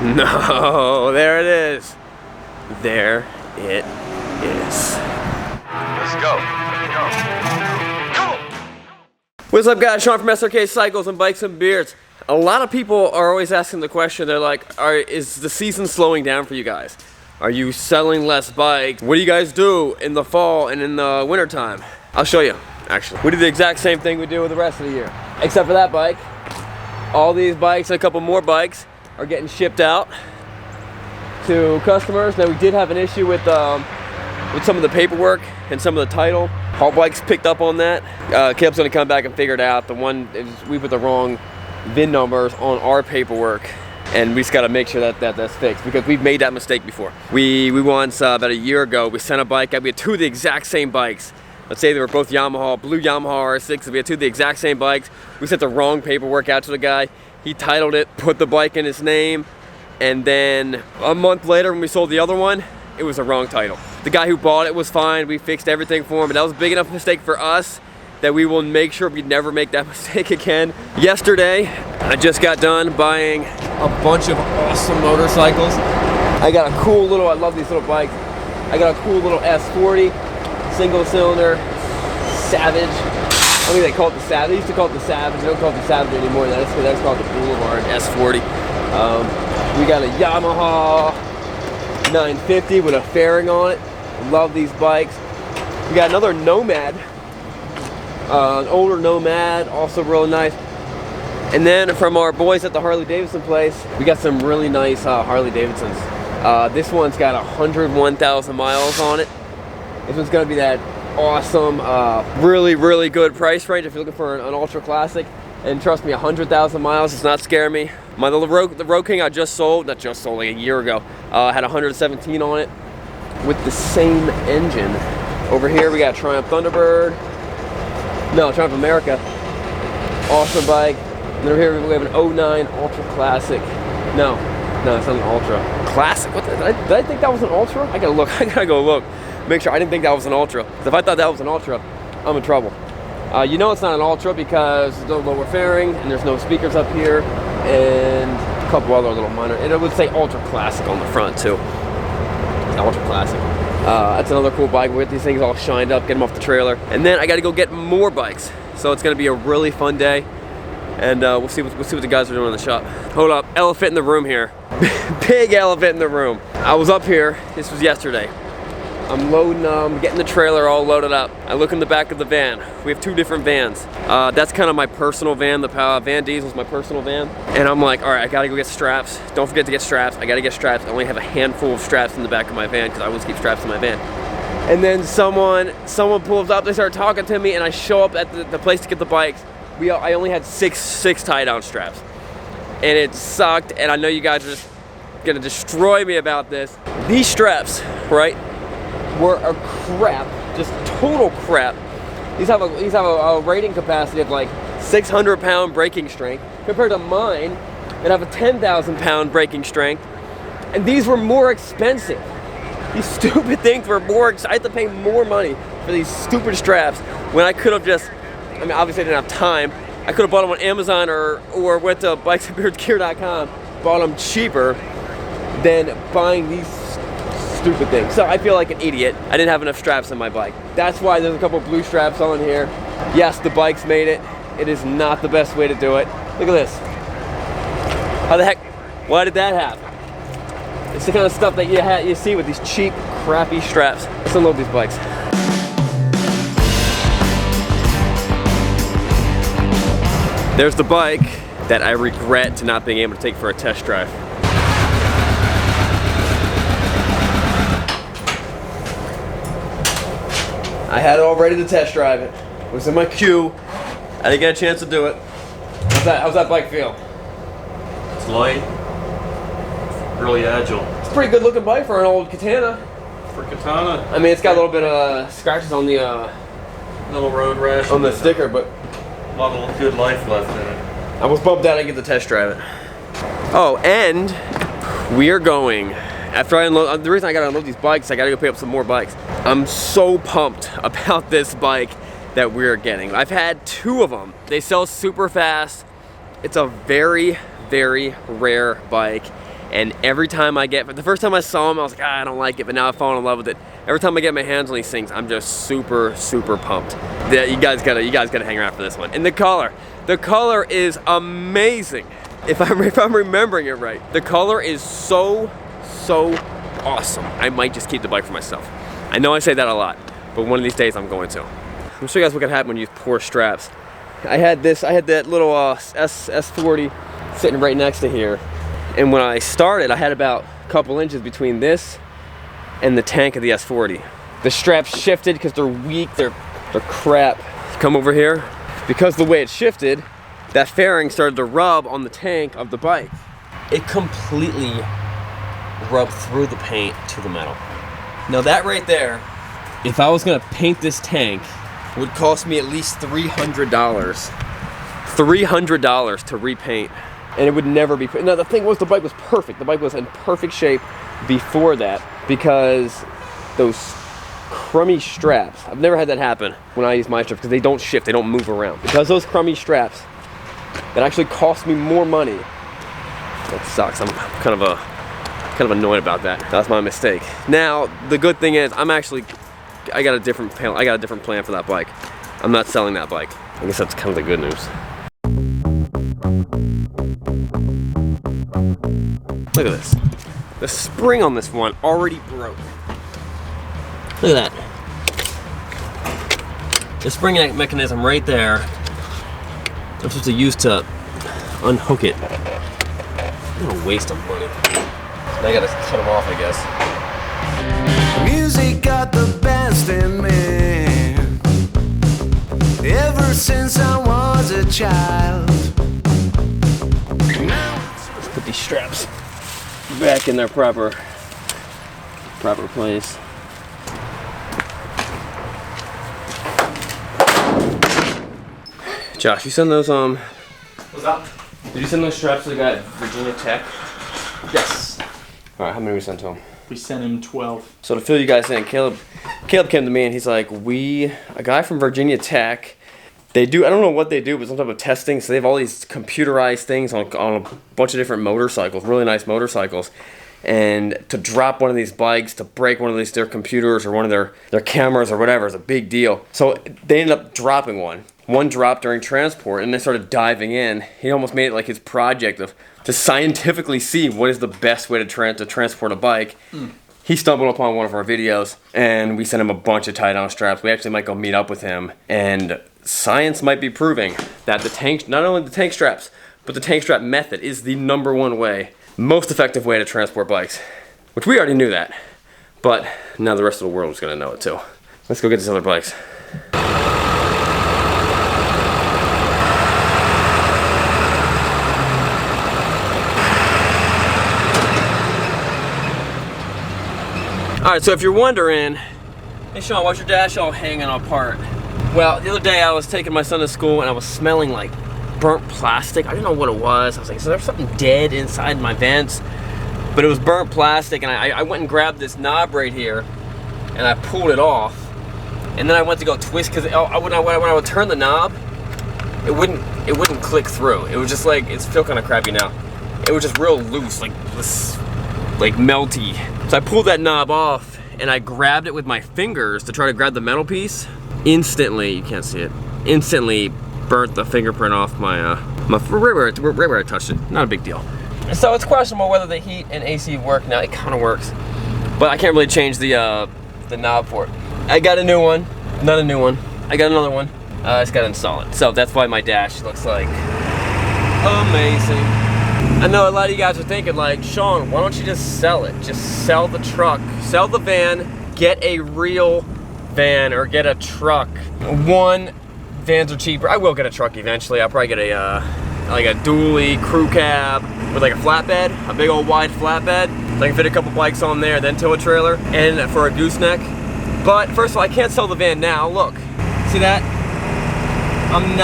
No, there it is. There it is. Let's go. Come on. What's up, guys? Sean from SRK Cycles and Bikes and Beards. A lot of people are always asking the question, they're like, is the season slowing down for you guys? Are you selling less bikes? What do you guys do in the fall and in the winter time? I'll show you, actually. We do the exact same thing we do with the rest of the year. Except for that bike. All these bikes and a couple more bikes are getting shipped out to customers. Now, we did have an issue with some of the paperwork and some of the title. Haul Bikes picked up on that. Caleb's gonna come back and figure it out. The one, we put the wrong VIN numbers on our paperwork, and we just gotta make sure that that's fixed, because we've made that mistake before. We once, about a year ago, we sent a bike out. We had two of the exact same bikes. Let's say they were both Yamaha, blue Yamaha R6. We had two of the exact same bikes. We sent the wrong paperwork out to the guy. He titled it, put the bike in his name, and then a month later when we sold the other one, it was the wrong title. The guy who bought it was fine. We fixed everything for him, but that was a big enough mistake for us that we will make sure we never make that mistake again. Yesterday, I just got done buying a bunch of awesome motorcycles. I got a cool little, I love these little bikes. I got a cool little S40, single cylinder, Savage. I think they call it the Savage. They used to call it the Savage. They don't call it the Savage anymore. That's called the Boulevard S40. We got a Yamaha 950 with a fairing on it. Love these bikes. We got another Nomad, an older Nomad, also real nice. And then from our boys at the Harley Davidson place, we got some really nice Harley Davidsons. This one's got 101,000 miles on it. This one's gonna be that awesome, really good price range if you're looking for an ultra classic. And trust me, 100,000 miles does not scare me. The Road King I just sold, like a year ago, had 117 on it with the same engine. Over here we got Triumph Thunderbird. No, Triumph America. Awesome bike. And over here we have an 09 Ultra Classic. No, it's not an Ultra. Classic? What did I think that was an Ultra? I gotta go look. Make sure. I didn't think that was an Ultra. If I thought that was an Ultra, I'm in trouble. You know it's not an Ultra because there's no lower fairing and there's no speakers up here and a couple other little minor. And it would say Ultra Classic on the front too. Ultra Classic. That's another cool bike. We get these things all shined up, get them off the trailer. And then I got to go get more bikes. So it's going to be a really fun day. And we'll see what the guys are doing in the shop. Hold up, elephant in the room here. Big elephant in the room. I was up here, this was yesterday. I'm loading, getting the trailer all loaded up. I look in the back of the van. We have two different vans. That's kind of my personal van. The Van Diesel's my personal van. And I'm like, all right, I gotta go get straps. Don't forget to get straps. I gotta get straps. I only have a handful of straps in the back of my van because I always keep straps in my van. And then someone pulls up, they start talking to me, and I show up at the place to get the bikes. I only had six tie-down straps. And it sucked, and I know you guys are just gonna destroy me about this. These straps, right, were a crap, just total crap. These have a rating capacity of like 600 pound braking strength compared to mine that have a 10,000 pound braking strength. And these were more expensive. These stupid things were I had to pay more money for these stupid straps when I could have just, obviously I didn't have time. I could have bought them on Amazon or went to bikesandbeardsgear.com, bought them cheaper than buying these stupid thing. So I feel like an idiot. I didn't have enough straps on my bike. That's why there's a couple blue straps on here. Yes, the bike's made it. It is not the best way to do it. Look at this. How the heck? Why did that happen? It's the kind of stuff that you see with these cheap, crappy straps. Let's unload these bikes. There's the bike that I regret to not being able to take for a test drive. I had it all ready to test drive it. It was in my queue. I didn't get a chance to do it. How's that bike feel? It's light, really agile. It's a pretty good looking bike for an old Katana. For Katana. I mean, it's got a little bit of scratches on the little road rash on the sticker, but a lot of good life left in it. I was bummed out I didn't get to test drive it. Oh, and we are going. After I unload, the reason I gotta unload these bikes, I gotta go pick up some more bikes. I'm so pumped about this bike that we're getting. I've had two of them. They sell super fast. It's a very, very rare bike. And every time the first time I saw him, I was like, I don't like it, but now I've fallen in love with it. Every time I get my hands on these things, I'm just super, super pumped. Yeah, you guys gotta hang around for this one. And the color is amazing. If I'm remembering it right, the color is so awesome. I might just keep the bike for myself. I know I say that a lot, but one of these days I'm going to. I'm gonna show you guys what can happen when you use poor straps. I had that little S40 sitting right next to here, and when I started, I had about a couple inches between this and the tank of the S40. The straps shifted because they're weak, they're crap. Come over here, because the way it shifted, that fairing started to rub on the tank of the bike. It completely rubbed through the paint to the metal. Now that right there, if I was gonna paint this tank, would cost me at least $300. $300 to repaint, and it would never be. Now the thing was, the bike was perfect. The bike was in perfect shape before that, because those crummy straps, I've never had that happen when I use my straps, because they don't shift, they don't move around. Because those crummy straps, that actually cost me more money. That sucks. I'm kind of annoyed about that. That's my mistake. Now the good thing is, I got a different plan for that bike. I'm not selling that bike. I guess that's kind of the good news. Look at this. The spring on this one already broke. Look at that. The spring mechanism right there, I'm supposed to use to unhook it. I'm gonna waste of money. Now I gotta cut them off, I guess. Music got the best in me ever since I was a child. Let's put these straps back in their proper place. Josh, you send those What's up? did you send those straps to the guy at Virginia Tech? Yes. Alright, how many we sent to him? We sent him 12. So to fill you guys in, Caleb came to me and he's like, a guy from Virginia Tech, they do, I don't know what they do, but some type of testing, so they have all these computerized things on a bunch of different motorcycles, really nice motorcycles. And to drop one of these bikes, to break one of their computers or one of their cameras or whatever is a big deal. So they ended up dropping one. One dropped during transport, and they started diving in. He almost made it like his project to scientifically see what is the best way to transport a bike. He stumbled upon one of our videos, and we sent him a bunch of tie-down straps. We actually might go meet up with him, and science might be proving that not only the tank straps, but the tank strap method is the #1 way, most effective way to transport bikes. Which we already knew that, but now the rest of the world is gonna know it too. Let's go get these other bikes. Alright, so if you're wondering, hey Sean, why's your dash all hanging apart? Well, the other day I was taking my son to school and I was smelling like burnt plastic. I didn't know what it was. I was like, so there's something dead inside my vents? But it was burnt plastic, and I went and grabbed this knob right here and I pulled it off. And then I went to go twist, because when I would turn the knob, it wouldn't click through. It was just like, it's still kind of crappy now. It was just real loose, like melty. So I pulled that knob off and I grabbed it with my fingers to try to grab the metal piece. Instantly, you can't see it, instantly burnt the fingerprint off my right where I touched it. Not a big deal. So it's questionable whether the heat and AC work now. It kind of works, but I can't really change the knob for it. I got a new one, not a new one. I got another one. I just gotta install it. So that's why my dash looks like amazing. I know a lot of you guys are thinking like, Sean, why don't you just sell it? Just sell the truck, sell the van, get a real van or get a truck. Vans are cheaper. I will get a truck eventually. I'll probably get like a dually crew cab with like a flatbed, a big old wide flatbed. So I can fit a couple bikes on there, then tow a trailer, and for a gooseneck. But first of all, I can't sell the van now. Look, see that? I'm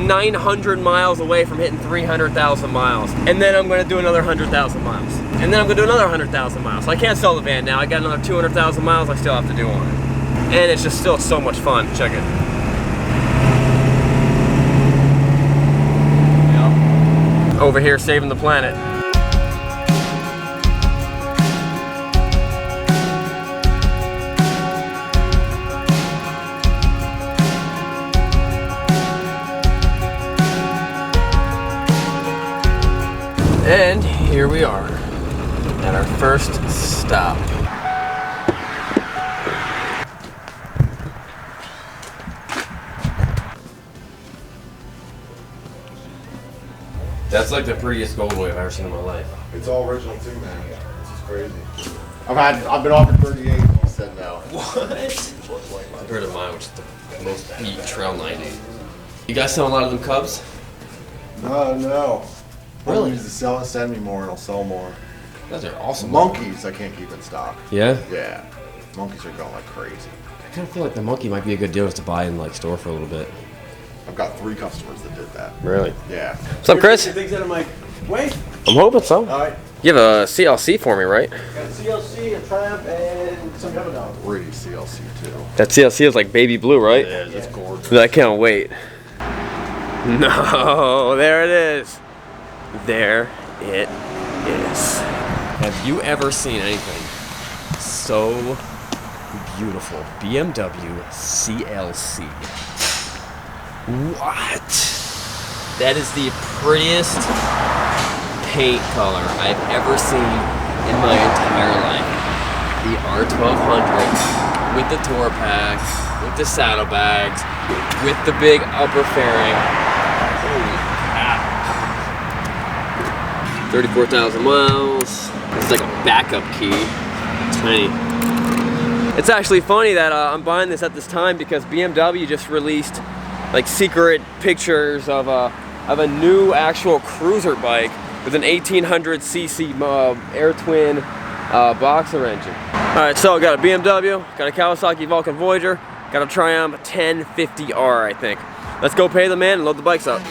900 miles away from hitting 300,000 miles. And then I'm gonna do another 100,000 miles. And then I'm gonna do another 100,000 miles. So I can't sell the van now. I got another 200,000 miles I still have to do on it. And it's just still so much fun. Check it. Over here saving the planet. And here we are at our first stop. That's like the prettiest gold wave I've ever seen in my life. It's all original too, man. This is crazy. I've been offered 38. He said no. What? I've heard of mine, which is the most beat Trail 90. You guys sell a lot of them Cubs? No. Really? Monkeys to sell and send me more, and I'll sell more. Those are awesome. Monkeys, I can't keep in stock. Yeah? Yeah. Monkeys are going like crazy. I kind of feel like the monkey might be a good deal just to buy in like store for a little bit. I've got 3 customers that did that. Really? Yeah. What's up, Chris? Things that I'm like, wait. I'm hoping so. All right. You have a CLC for me, right? Got a CLC, a Triumph, and some Yamaha. 3 CLC too. That CLC is like baby blue, right? Yeah, it's gorgeous. I can't wait. No, there it is. There it is. Have you ever seen anything so beautiful? BMW CLC. What? That is the prettiest paint color I've ever sing in my entire life. The R1200 with the tour packs, with the saddlebags, with the big upper fairing. Holy cow. 34,000 miles. It's like a backup key. Tiny. It's actually funny that I'm buying this at this time because BMW just released like secret pictures of a new actual cruiser bike with an 1800cc air twin boxer engine. Alright, so I got a BMW, got a Kawasaki Vulcan Voyager, got a Triumph 1050R, I think. Let's go pay the man and load the bikes up.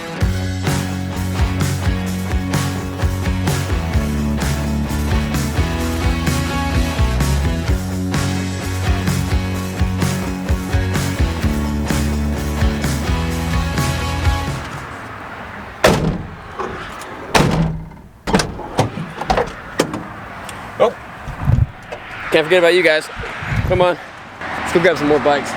Oh, can't forget about you guys. Come on, let's go grab some more bikes.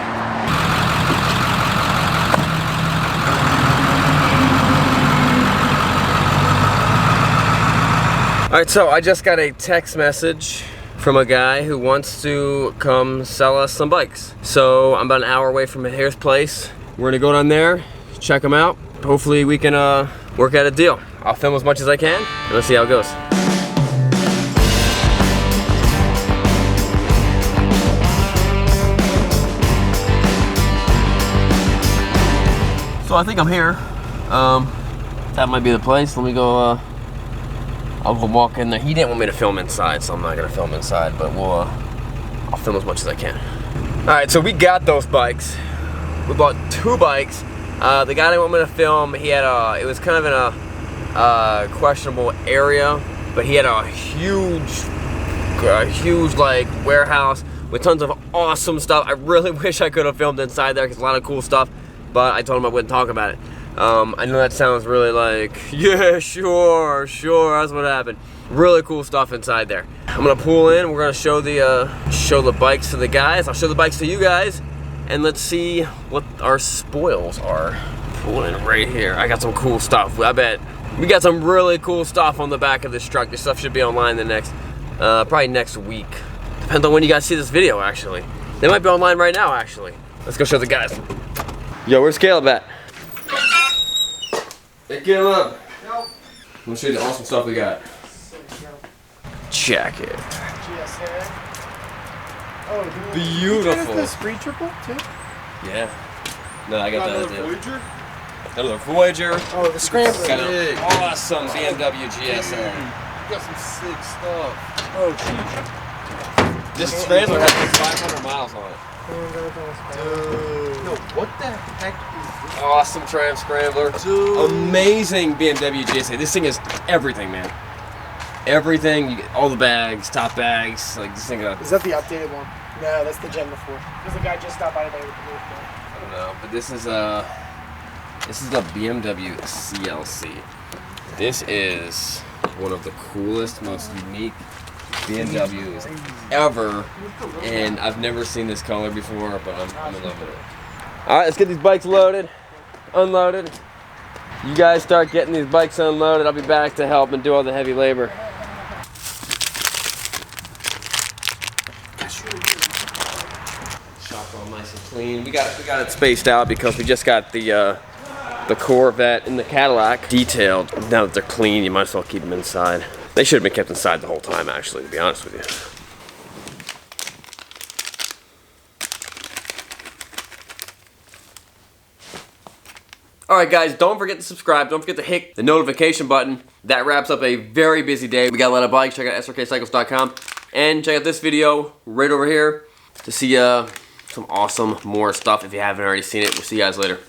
All right, so I just got a text message from a guy who wants to come sell us some bikes. So I'm about an hour away from his place. We're gonna go down there, check him out. Hopefully we can work out a deal. I'll film as much as I can, and let's see how it goes. So I think I'm here. That might be the place. Let me go, I'll go walk in there. He didn't want me to film inside, so I'm not gonna film inside, but I'll film as much as I can. All right, so we got those bikes. We bought 2 bikes. The guy didn't want me to film. He had it was kind of in a questionable area, but he had a huge like warehouse with tons of awesome stuff. I really wish I could have filmed inside there because a lot of cool stuff, but I told him I wouldn't talk about it. I know that sounds really like, yeah, sure, that's what happened. Really cool stuff inside there. I'm gonna pull in. We're gonna show the bikes to the guys. I'll show the bikes to you guys, and let's see what our spoils are. Pulling in right here. I got some cool stuff. I bet we got some really cool stuff on the back of this truck. This stuff should be online the next, probably next week. Depends on when you guys see this video. Actually, they might be online right now. Actually, let's go show the guys. Yo, where's Caleb at? Hey, Caleb. Nope. Let me show you the awesome stuff we got. Jacket. GSA. Oh, dude. Beautiful. The Spree Triple too? Yeah. No, I got that too. Voyager? Another Voyager. Oh, the Scrambler. Got an awesome BMW GSA. You got some sick stuff. Oh, geez. This Scrambler has like 500 miles on it. Dude. No, what the heck is this? Awesome Triumph Scrambler. Dude. Amazing BMW GSA. This thing is everything, man. Everything. You get all the bags, top bags. Like this thing. Is that the updated one? No, that's the Gen before. Because the guy just stopped by today with the new one. I don't know, but this is a BMW CLC. This is one of the coolest, most unique BMWs ever, and I've never seen this color before, but I'm in love with it. All right, let's get these bikes loaded, unloaded, You guys start getting these bikes unloaded. I'll be back to help and do all the heavy labor. Shop's all nice and clean. We got it spaced out because we just got the Corvette and the Cadillac detailed. Now that they're clean, you might as well keep them inside. They should have been kept inside the whole time, actually, to be honest with you. Alright guys, don't forget to subscribe, don't forget to hit the notification button. That wraps up a very busy day. We got a lot of bikes. Check out srkcycles.com and check out this video right over here to see some awesome more stuff if you haven't already seen it. We'll see you guys later.